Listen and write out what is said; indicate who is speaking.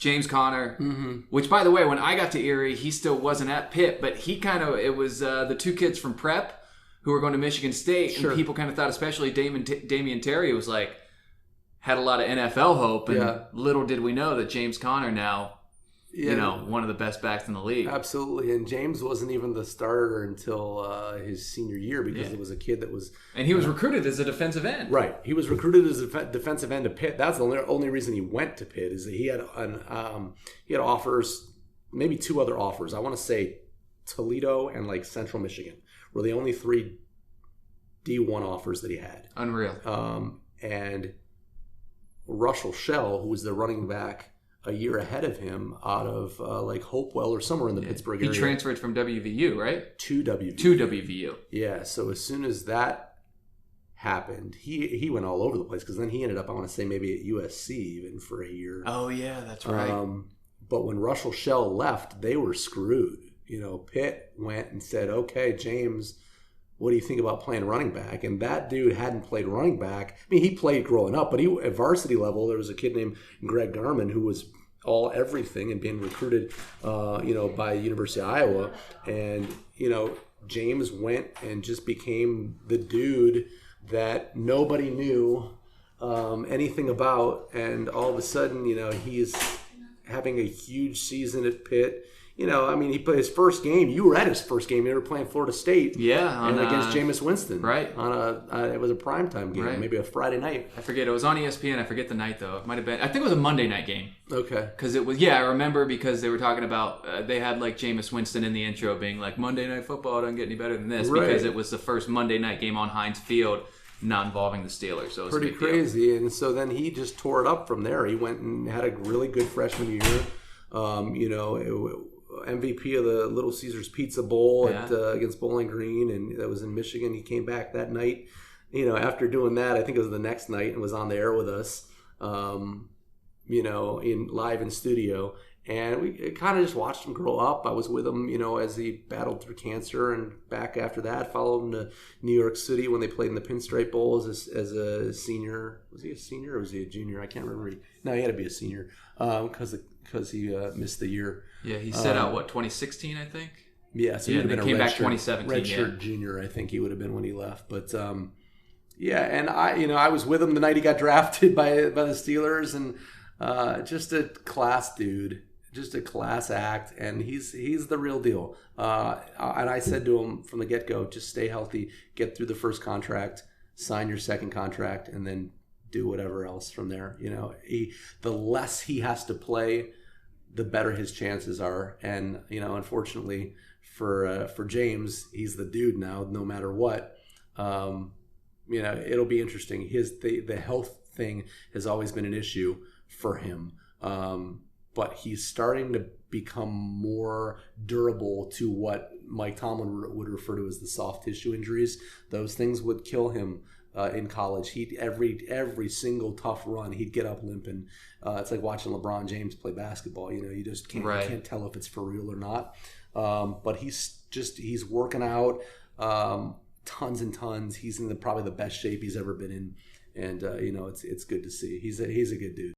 Speaker 1: James Conner, which, by the way, when I got to Erie, he still wasn't at Pitt, but it was the two kids from prep who were going to Michigan State,
Speaker 2: Sure.
Speaker 1: and people kind of thought, especially Damian Terry was had a lot of NFL hope, and little did we know that James Conner now, one of the best backs in the league.
Speaker 2: Absolutely, and James wasn't even the starter until his senior year because it was a kid that was...
Speaker 1: And he was recruited as a defensive end.
Speaker 2: Right. He was recruited as a defensive end to Pitt. That's the only reason he went to Pitt is that he had offers, maybe two other offers. I want to say Toledo and Central Michigan were the only three D1 offers that he had.
Speaker 1: Unreal.
Speaker 2: And Russell Shell, who was the running back a year ahead of him out of Hopewell or somewhere in the Pittsburgh area.
Speaker 1: He transferred from WVU, right?
Speaker 2: To WVU.
Speaker 1: To WVU.
Speaker 2: Yeah, so as soon as that happened, he went all over the place because then he ended up, I want to say, maybe at USC even for a year.
Speaker 1: Oh, yeah, that's right.
Speaker 2: But when Russell Shell left, they were screwed. Pitt went and said, okay, James, what do you think about playing running back? And that dude hadn't played running back. I mean, he played growing up, but at varsity level, there was a kid named Greg Garman who was all everything and being recruited, by University of Iowa. And, James went and just became the dude that nobody knew anything about. And all of a sudden, he's having a huge season at Pitt. He played his first game. You were at his first game. They were playing Florida State.
Speaker 1: Yeah.
Speaker 2: Against Jameis Winston.
Speaker 1: Right.
Speaker 2: It was a primetime game,
Speaker 1: right.
Speaker 2: Maybe a Friday night.
Speaker 1: I forget. It was on ESPN. I forget the night, though. It might have been. I think it was a Monday night game.
Speaker 2: Okay.
Speaker 1: Because it was, I remember because they were talking about, they had Jameis Winston in the intro being Monday Night Football doesn't get any better than this.
Speaker 2: Right.
Speaker 1: Because it was the first Monday night game on Heinz Field, not involving the Steelers. So it was
Speaker 2: pretty crazy. Deal. And so then he just tore it up from there. He went and had a really good freshman year. MVP of the Little Caesars Pizza Bowl against Bowling Green, and that was in Michigan. He came back that night. After doing that, I think it was the next night, and was on the air with us, live in studio. And we kind of just watched him grow up. I was with him, as he battled through cancer, and back after that, followed him to New York City when they played in the Pinstripe Bowl as a senior. Was he a senior or was he a junior? I can't remember. No, he had to be a senior because he missed the year.
Speaker 1: Yeah, he set out 2016, I think.
Speaker 2: Yeah, so he would have been
Speaker 1: came
Speaker 2: a
Speaker 1: back 2017.
Speaker 2: Redshirt junior, I think he would have been when he left. But and I was with him the night he got drafted by the Steelers, and just a class dude. Just a class act, and he's the real deal. And I said to him from the get-go, just stay healthy, get through the first contract, sign your second contract, and then do whatever else from there. The less he has to play, the better his chances are. And unfortunately for James, he's the dude now, no matter what. It'll be interesting. The health thing has always been an issue for him. But he's starting to become more durable to what Mike Tomlin would refer to as the soft tissue injuries. Those things would kill him in college. He'd every single tough run, he'd get up limping. It's like watching LeBron James play basketball. You just can't you can't tell if it's for real or not. But he's working out tons and tons. He's in probably the best shape he's ever been in, and it's good to see. He's a good dude.